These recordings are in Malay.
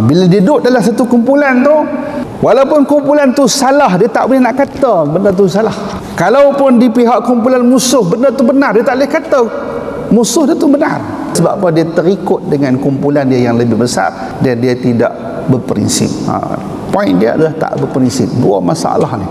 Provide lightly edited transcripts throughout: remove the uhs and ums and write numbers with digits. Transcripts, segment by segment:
Bila dia duduk dalam satu kumpulan tu, walaupun kumpulan tu salah, dia tak boleh nak kata benda tu salah. Kalaupun di pihak kumpulan musuh benda tu benar, dia tak boleh kata musuh dia tu benar. Sebab apa? Dia terikut dengan kumpulan dia yang lebih besar dan dia tidak berprinsip. Poin dia adalah tak berprinsip. Dua masalah ni.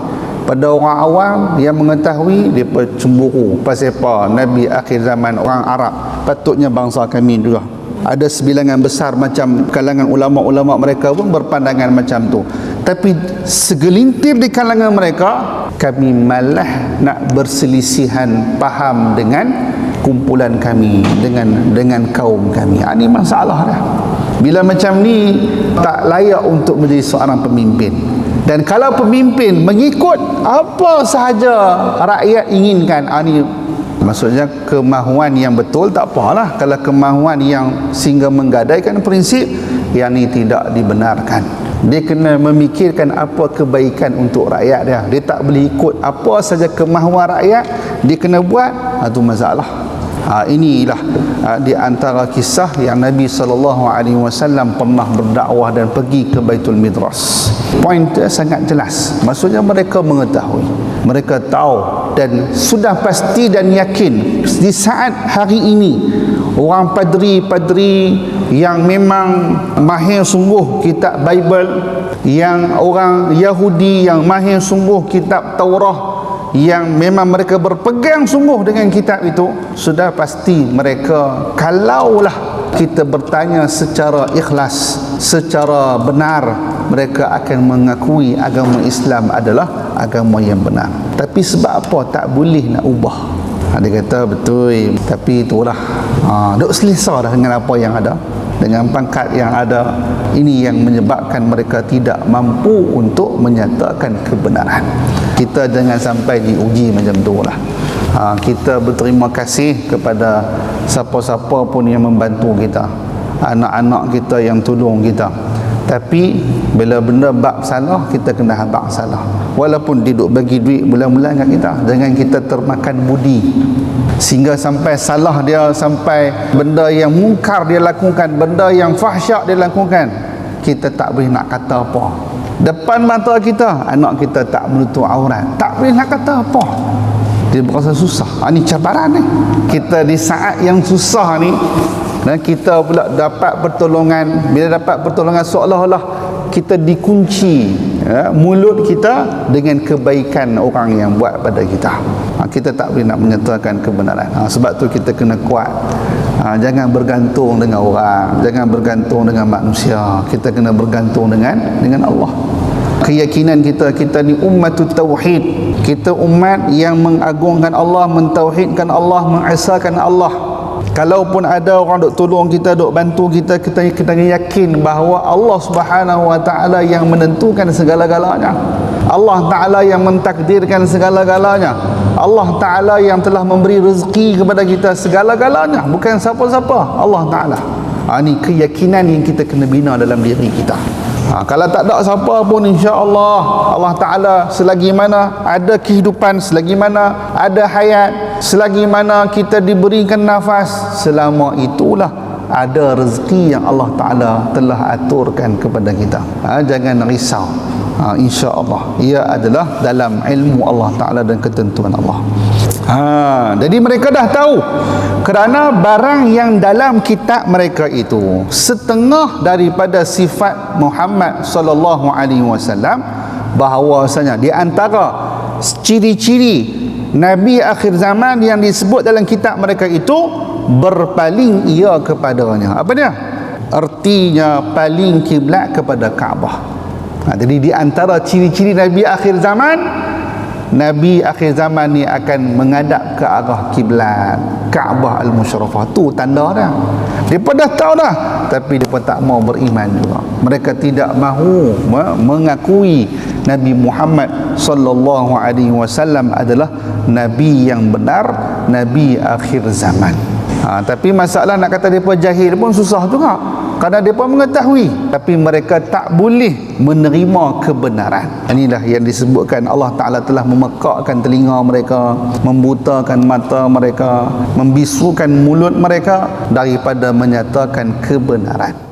Pada orang awam yang mengetahui, dia cemburu pasal apa? Nabi akhir zaman orang Arab, patutnya bangsa kami juga. Ada sebilangan besar macam kalangan ulama-ulama mereka pun berpandangan macam tu. Tapi segelintir di kalangan mereka, kami malah nak berselisihan faham dengan kumpulan kami, dengan kaum kami. Ini masalah dah. Bila macam ni, tak layak untuk menjadi seorang pemimpin. Dan kalau pemimpin mengikut apa sahaja rakyat inginkan, ini maksudnya kemahuan yang betul tak apalah. Kalau kemahuan yang sehingga menggadaikan prinsip, yang ni tidak dibenarkan. Dia kena memikirkan apa kebaikan untuk rakyat dia. Dia tak boleh ikut apa saja kemahuan rakyat, dia kena buat. Itu masalah. Inilah di antara kisah yang Nabi SAW pernah berdakwah dan pergi ke Baitul Midras. Poin dia sangat jelas. Maksudnya mereka mengetahui, mereka tahu dan sudah pasti dan yakin di saat hari ini orang padri-padri yang memang mahir sungguh kitab Bible, yang orang Yahudi yang mahir sungguh kitab Taurah, yang memang mereka berpegang sungguh dengan kitab itu, sudah pasti mereka, kalaulah kita bertanya secara ikhlas, secara benar, mereka akan mengakui agama Islam adalah agama yang benar. Tapi sebab apa tak boleh nak ubah? Dia kata betul, tapi itulah duk selesa dah dengan apa yang ada, dengan pangkat yang ada. Ini yang menyebabkan mereka tidak mampu untuk menyatakan kebenaran. Kita jangan sampai diuji macam tu lah. Kita berterima kasih kepada siapa-siapa pun yang membantu kita, anak-anak kita yang tolong kita. Tapi bila benda bab salah, kita kena habaq salah. Walaupun dia duk bagi duit bulan-bulan kat kita, jangan kita termakan budi sehingga sampai salah dia, sampai benda yang mungkar dia lakukan, benda yang fahsyak dia lakukan, kita tak boleh nak kata apa. Depan mata kita, anak kita tak menutup aurat, tak boleh nak kata apa. Dia berasa susah. Ini cabaran ni. Kita di saat yang susah ni, dan kita pula dapat pertolongan. Bila dapat pertolongan, seolah-olah kita dikunci mulut kita dengan kebaikan orang yang buat pada kita. Kita tak boleh nak menyatakan kebenaran. Sebab tu kita kena kuat. Jangan bergantung dengan orang, jangan bergantung dengan manusia. Kita kena bergantung dengan Allah. Keyakinan kita ni ummatut tauhid. Kita umat yang mengagungkan Allah, mentauhidkan Allah, mengesahkan Allah. Kalaupun ada orang duk tolong kita, duk bantu kita, kita yakin bahawa Allah Subhanahu wa taala yang menentukan segala-galanya. Allah Taala yang mentakdirkan segala-galanya. Allah Taala yang telah memberi rezeki kepada kita segala-galanya, bukan siapa-siapa, Allah Taala. Ini keyakinan yang kita kena bina dalam diri kita. Kalau tak ada siapa pun, insya-Allah Allah Taala selagi mana ada kehidupan, selagi mana ada hayat, selagi mana kita diberikan nafas, selama itulah ada rezeki yang Allah Taala telah aturkan kepada kita. Jangan risau. Insya-Allah ia adalah dalam ilmu Allah Taala dan ketentuan Allah. Jadi mereka dah tahu, kerana barang yang dalam kitab mereka itu setengah daripada sifat Muhammad sallallahu alaihi wasallam, bahawasanya di antara ciri-ciri Nabi akhir zaman yang disebut dalam kitab mereka itu, berpaling ia kepadanya. Apa dia? Artinya paling kiblat kepada Kaabah. Jadi di antara ciri-ciri Nabi akhir zaman, Nabi akhir zaman ni akan menghadap ke arah kiblat Kaabah Al-Musharrafah. Tu tanda dah. Mereka dah tahu dah, tapi mereka tak mau beriman juga. Mereka tidak mahu mengakui Nabi Muhammad sallallahu alaihi wasallam adalah nabi yang benar, nabi akhir zaman. Tapi masalah nak kata mereka jahil pun susah juga, kerana mereka mengetahui tapi mereka tak boleh menerima kebenaran. Inilah yang disebutkan Allah Ta'ala telah memekakkan telinga mereka, membutakan mata mereka, membisukan mulut mereka daripada menyatakan kebenaran.